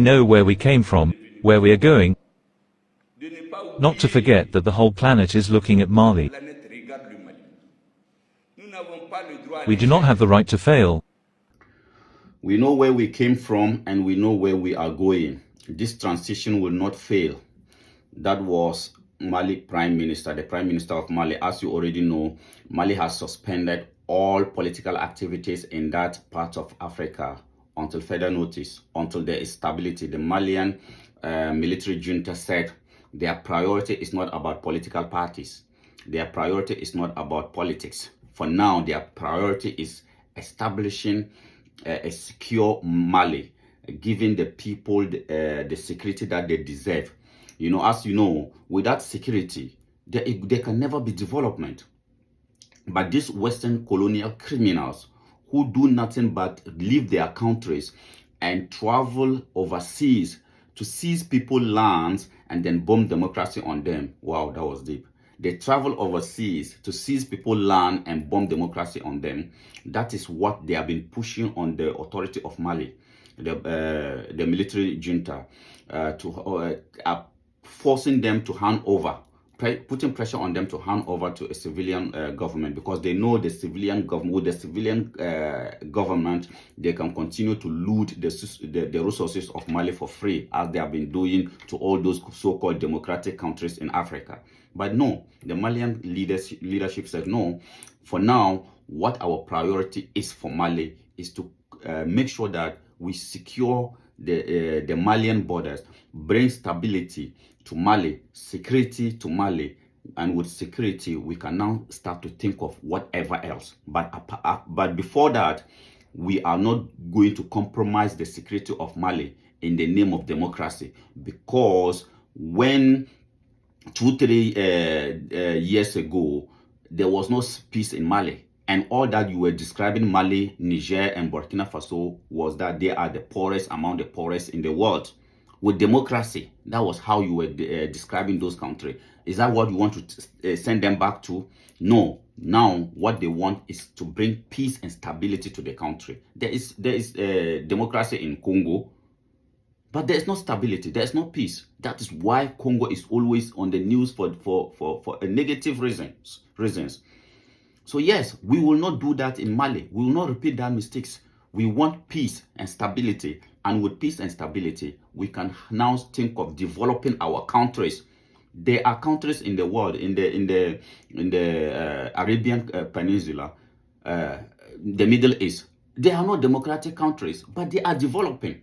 know where we came from, where we are going, not to forget that the whole planet is looking at Mali. We do not have the right to fail. We know where we came from and we know where we are going. This transition will not fail. That was Mali Prime Minister, the Prime Minister of Mali. As you already know, Mali has suspended all political activities in that part of Africa until further notice, until there is stability. The Malian military junta said their priority is not about political parties. Their priority is not about politics. For now, their priority is establishing a secure Mali, giving the people the security that they deserve. You know, as you know, without security, there can never be development. But these Western colonial criminals who do nothing but leave their countries and travel overseas to seize people's lands and then bomb democracy on them. Wow, that was deep. They travel overseas to seize people's land and bomb democracy on them. That is what they have been pushing on the authority of Mali, the military junta, forcing them to hand over, putting pressure on them to hand over to a civilian government, because they know the civilian government, with the civilian government, they can continue to loot the resources of Mali for free, as they have been doing to all those so-called democratic countries in Africa. But no, the Malian leadership said no. For now, what our priority is for Mali is to make sure that we secure the Malian borders, bring stability to Mali, security to Mali, and with security we can now start to think of whatever else. But before that, we are not going to compromise the security of Mali in the name of democracy, because when 2-3 years ago there was no peace in Mali, and all that you were describing Mali, Niger, and Burkina Faso was that they are the poorest among the poorest in the world. With democracy, that was how you were describing those countries. Is that what you want to send them back to? No. Now, what they want is to bring peace and stability to the country. There is democracy in Congo, but there is no stability. There is no peace. That is why Congo is always on the news for negative reasons. So yes, we will not do that in Mali. We will not repeat that mistakes. We want peace and stability, and with peace and stability, we can now think of developing our countries. There are countries in the world, in the Arabian Peninsula, the Middle East. They are not democratic countries, but they are developing.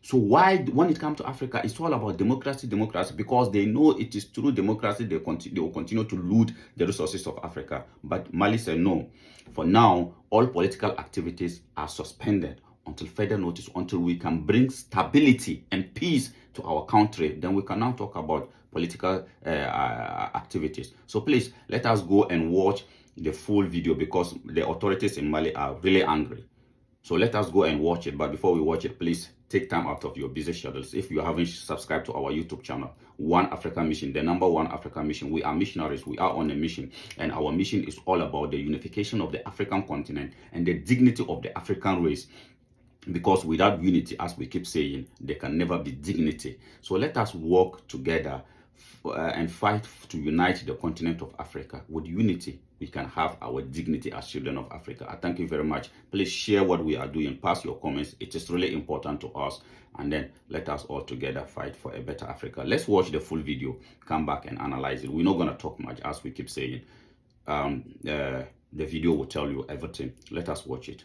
So why, when it comes to Africa, it's all about democracy, because they know it is through democracy they will continue to loot the resources of Africa. But Mali said no. For now, all political activities are suspended until further notice, until we can bring stability and peace to our country. Then we can now talk about political activities. So please, let us go and watch the full video, because the authorities in Mali are really angry. So let us go and watch it. But before we watch it, please take time out of your busy schedules. If you haven't subscribed to our YouTube channel, One Africa Mission, the #1 Africa Mission, we are missionaries. We are on a mission, and our mission is all about the unification of the African continent and the dignity of the African race. Because without unity, as we keep saying, there can never be dignity. So let us work together and fight to unite the continent of Africa. With unity, we can have our dignity as children of Africa. I thank you very much. Please share what we are doing. Pass your comments. It is really important to us. And then let us all together fight for a better Africa. Let's watch the full video. Come back and analyze it. We're not going to talk much, as we keep saying. The video will tell you everything. Let us watch it.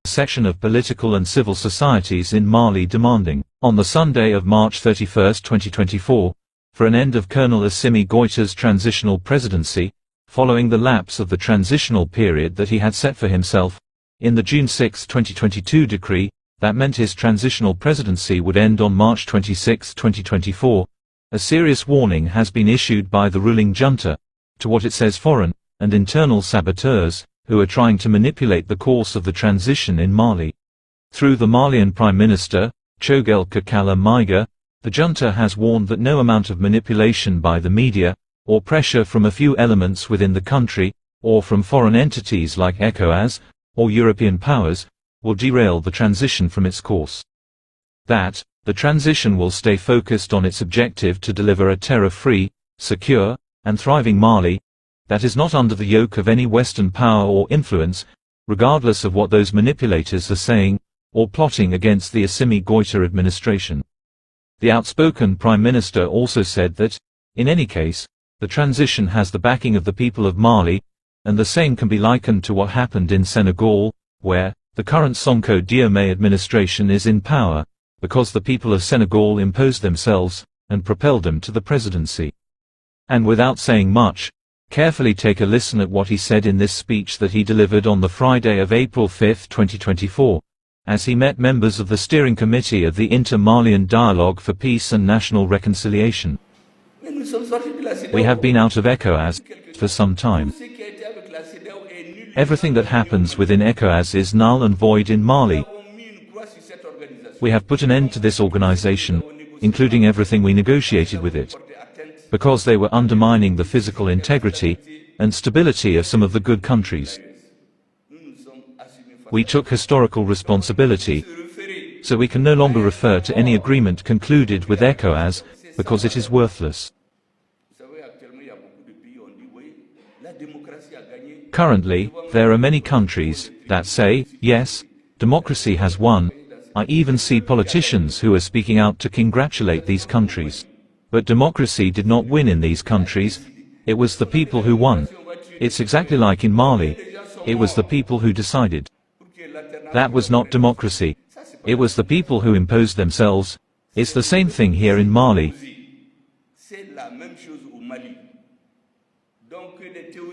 Section of political and civil societies in Mali demanding, on the Sunday of March 31, 2024, for an end of Colonel Assimi Goïta's transitional presidency, following the lapse of the transitional period that he had set for himself, in the June 6, 2022 decree, that meant his transitional presidency would end on March 26, 2024, a serious warning has been issued by the ruling junta, to what it says foreign and internal saboteurs, who are trying to manipulate the course of the transition in Mali. Through the Malian Prime Minister, Choguel Kakala Maiga, the junta has warned that no amount of manipulation by the media, or pressure from a few elements within the country, or from foreign entities like ECOWAS, or European powers, will derail the transition from its course. That, the transition will stay focused on its objective to deliver a terror-free, secure, and thriving Mali that is not under the yoke of any Western power or influence, regardless of what those manipulators are saying or plotting against the Assimi Goïta administration. The outspoken Prime Minister also said that, in any case, the transition has the backing of the people of Mali, and the same can be likened to what happened in Senegal, where the current Sonko Diomaye administration is in power, because the people of Senegal imposed themselves and propelled them to the presidency. And without saying much, carefully take a listen at what he said in this speech that he delivered on the Friday of April 5, 2024, as he met members of the steering committee of the Inter-Malian Dialogue for Peace and National Reconciliation. We have been out of ECOWAS for some time. Everything that happens within ECOWAS is null and void in Mali. We have put an end to this organization, including everything we negotiated with it, because they were undermining the physical integrity and stability of some of the good countries. We took historical responsibility, so we can no longer refer to any agreement concluded with ECOWAS, because it is worthless. Currently, there are many countries that say, yes, democracy has won. I even see politicians who are speaking out to congratulate these countries. But democracy did not win in these countries. It was the people who won. It's exactly like in Mali. It was the people who decided. That was not democracy. It was the people who imposed themselves. It's the same thing here in Mali.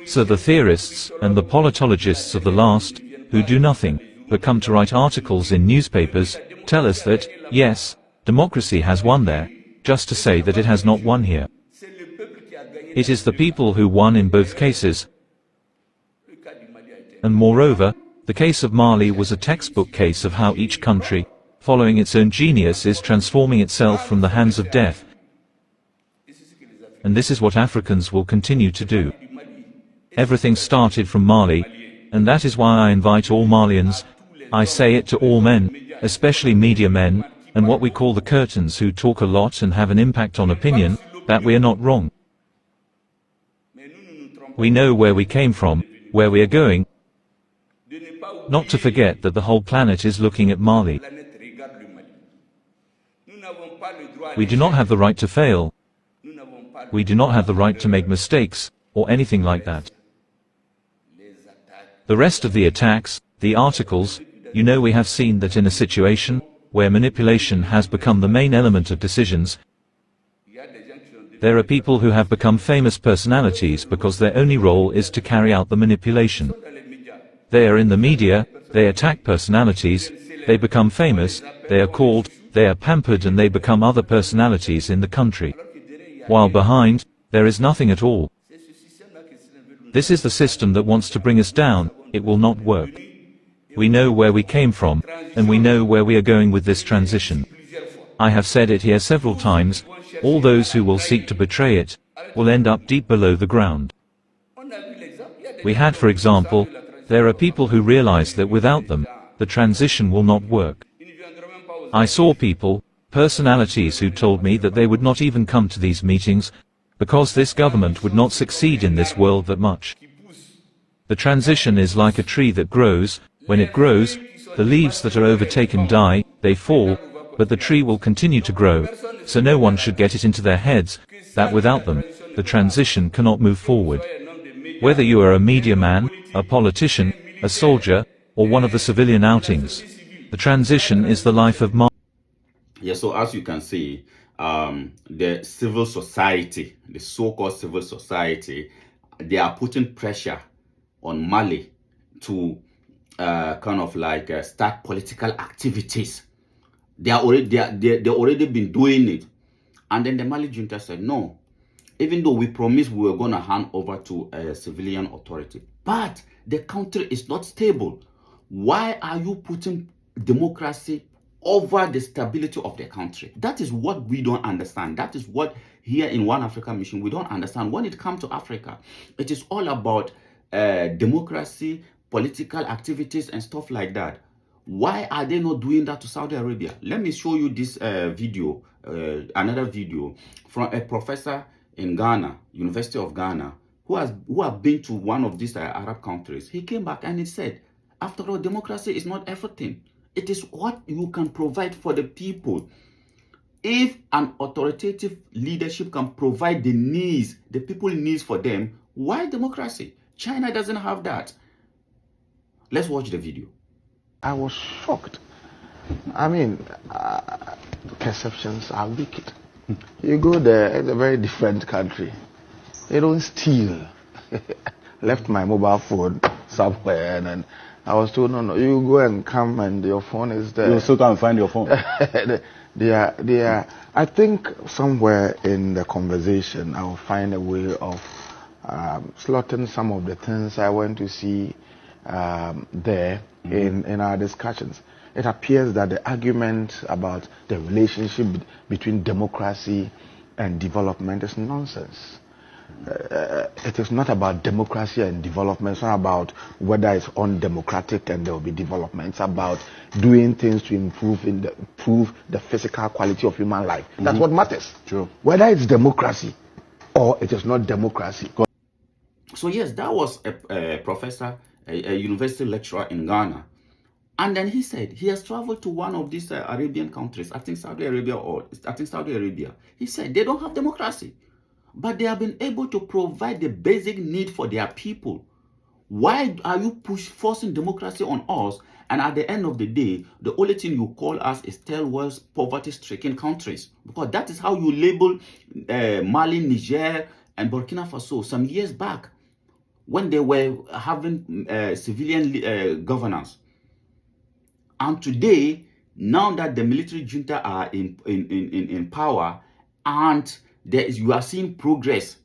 So the theorists and the politologists of the last, who do nothing but come to write articles in newspapers, tell us that, yes, democracy has won there, just to say that it has not won here. It is the people who won in both cases. And moreover, the case of Mali was a textbook case of how each country, following its own genius, is transforming itself from the hands of death. And this is what Africans will continue to do. Everything started from Mali, and that is why I invite all Malians, I say it to all men, especially media men, and what we call the curtains who talk a lot and have an impact on opinion, that we are not wrong. We know where we came from, where we are going. Not to forget that the whole planet is looking at Mali. We do not have the right to fail. We do not have the right to make mistakes, or anything like that. The rest of the attacks, the articles, you know, we have seen that in a situation where manipulation has become the main element of decisions, there are people who have become famous personalities because their only role is to carry out the manipulation. They are in the media, they attack personalities, they become famous, they are called, they are pampered, and they become other personalities in the country. While behind, there is nothing at all. This is the system that wants to bring us down. It will not work. We know where we came from, and we know where we are going with this transition. I have said it here several times, all those who will seek to betray it, will end up deep below the ground. We had, for example, there are people who realize that without them, the transition will not work. I saw people, personalities who told me that they would not even come to these meetings, because this government would not succeed in this world that much. The transition is like a tree that grows. When it grows, the leaves that are overtaken die, they fall, but the tree will continue to grow, so no one should get it into their heads that without them, the transition cannot move forward. Whether you are a media man, a politician, a soldier, or one of the civilian outings, the transition is the life of Mali. Yeah, so as you can see, the civil society, the so-called civil society, they are putting pressure on Mali to kind of like start political activities. They already been doing it, and then the Mali junta said no. Even though we promised we were going to hand over to a civilian authority, but the country is not stable. Why are you putting democracy over the stability of the country? That is what we don't understand. That is what here in One Africa Mission we don't understand. When it comes to Africa, it is all about democracy, political activities, and stuff like that. Why are they not doing that to Saudi Arabia? Let me show you this video, another video from a professor in Ghana, University of Ghana, who have been to one of these Arab countries. He came back and he said, after all, democracy is not everything. It is what you can provide for the people. If an authoritative leadership can provide the needs, the people needs for them, why democracy? China doesn't have that. Let's watch the video. I was shocked. I mean, perceptions are wicked. You go there, it's a very different country. They don't steal. Left my mobile phone somewhere, and then I was told, no, you go and come, and your phone is there. You still can't find your phone. they are. I think somewhere in the conversation, I will find a way of slotting some of the things I went to see there in our discussions. It appears that the argument about the relationship between democracy and development is nonsense. It is not about democracy and development. It's not about whether it's undemocratic and there will be development. It's about doing things to improve the physical quality of human life. That's what matters. True. Whether it's democracy or it is not democracy. So yes, that was a professor, a university lecturer in Ghana. And then he said he has traveled to one of these Arabian countries, I think Saudi Arabia. He said they don't have democracy, but they have been able to provide the basic need for their people. Why are you forcing democracy on us? And at the end of the day, the only thing you call us is third world poverty-stricken countries, because that is how you label Mali, Niger, and Burkina Faso some years back when they were having civilian governance. And today, now that the military junta are in power, and you are seeing progress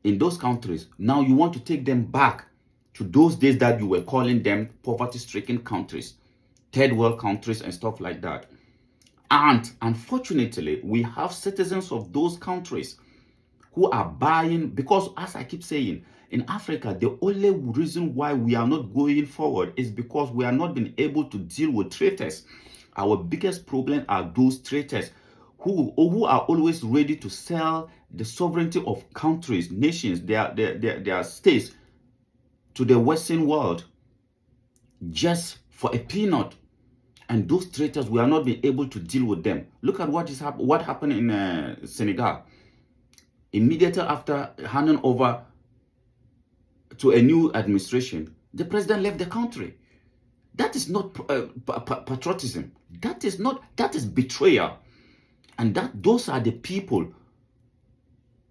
in those countries, now you want to take them back to those days that you were calling them poverty-stricken countries, third world countries and stuff like that. And unfortunately, we have citizens of those countries who are buying, because as I keep saying, in Africa, the only reason why we are not going forward is because we are not being able to deal with traitors. Our biggest problem are those traitors who are always ready to sell the sovereignty of countries, nations, their states to the Western world just for a peanut. And those traitors, we are not being able to deal with them. Look at what happened in Senegal. Immediately after handing over to a new administration, the president left the country. That is not patriotism. That is betrayal. And those are the people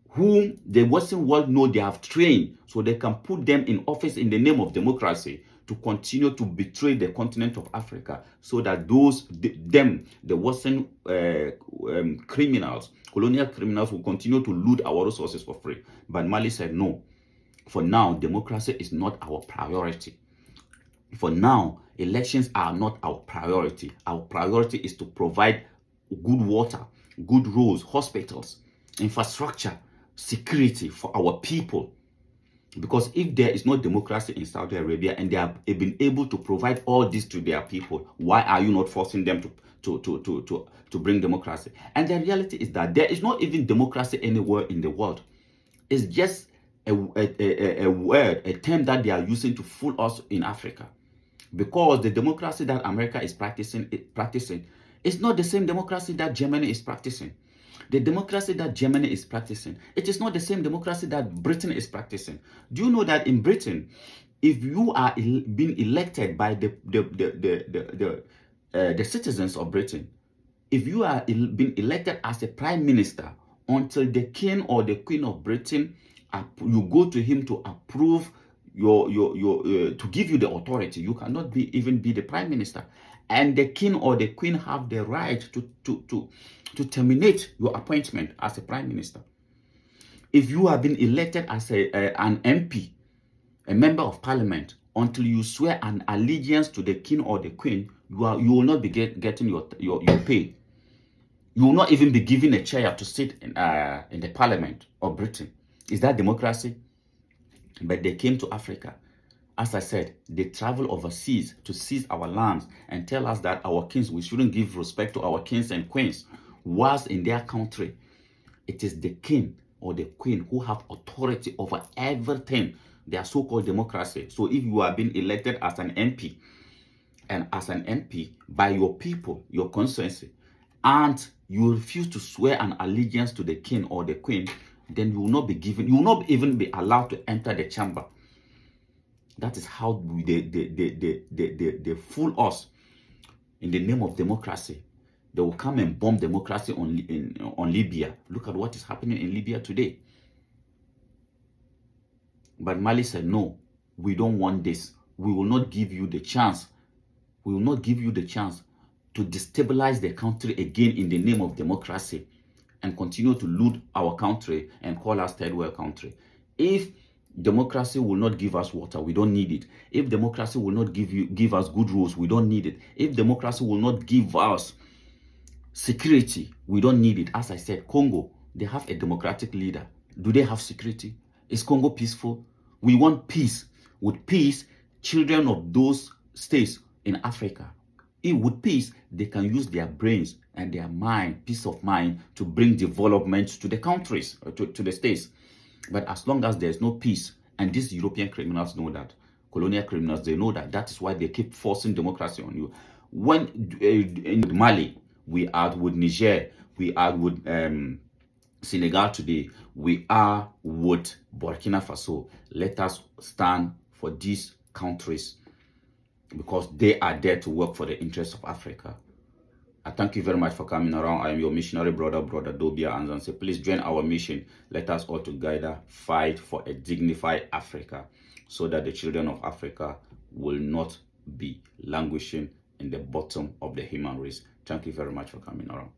whom the Western world know they have trained, so they can put them in office in the name of democracy to continue to betray the continent of Africa, so that the Western criminals, colonial criminals, will continue to loot our resources for free. But Mali said no. For now, democracy is not our priority. For now, elections are not our priority. Our priority is to provide good water, good roads, hospitals, infrastructure, security for our people. Because if there is no democracy in Saudi Arabia and they have been able to provide all this to their people, why are you not forcing them to bring democracy? And the reality is that there is not even democracy anywhere in the world. It's just a word, a term that they are using to fool us in Africa. Because the democracy that America is practicing is not the same democracy that Germany is practicing. The democracy that Germany is practicing, it is not the same democracy that Britain is practicing. Do you know that in Britain, if you are being elected by the citizens of Britain, if you are being elected as a prime minister, until the king or the queen of Britain, you go to him to approve to give you the authority, you cannot even be the prime minister. And the king or the queen have the right to terminate your appointment as a prime minister. If you have been elected as an MP, a member of parliament, until you swear an allegiance to the king or the queen, you will not be getting your pay. You will not even be given a chair to sit in the parliament of Britain. Is that democracy? But they came to Africa As I said, they travel overseas to seize our lands and tell us that our kings, we shouldn't give respect to our kings and queens. Whilst in their country, it is the king or the queen who have authority over everything. Their so-called democracy. So if you are being elected as an MP, and as an MP by your people, your constituency, and you refuse to swear an allegiance to the king or the queen, then you will not be given, you will not even be allowed to enter the chamber. That is how they fool us in the name of democracy. They will come and bomb democracy on Libya. Look at what is happening in Libya today. But Mali said, no, we don't want this. We will not give you the chance. We will not give you the chance to destabilize the country again in the name of democracy and continue to loot our country and call us third world country. If democracy will not give us water, we don't need it. If democracy will not give us good rules, we don't need it. If democracy will not give us security, we don't need it. As I said, Congo, they have a democratic leader. Do they have security? Is Congo peaceful? We want peace. With peace, children of those states in Africa, with peace, they can use their brains and their mind, peace of mind, to bring development to the countries, to the states. But as long as there's no peace, and these European criminals know that, colonial criminals, they know that. That is why they keep forcing democracy on you. When in Mali, we are with Niger, we are with Senegal today, we are with Burkina Faso. Let us stand for these countries because they are there to work for the interests of Africa. I thank you very much for coming around. I am your missionary brother Dobia Anzanse. Please join our mission. Let us all together fight for a dignified Africa so that the children of Africa will not be languishing in the bottom of the human race. Thank you very much for coming around.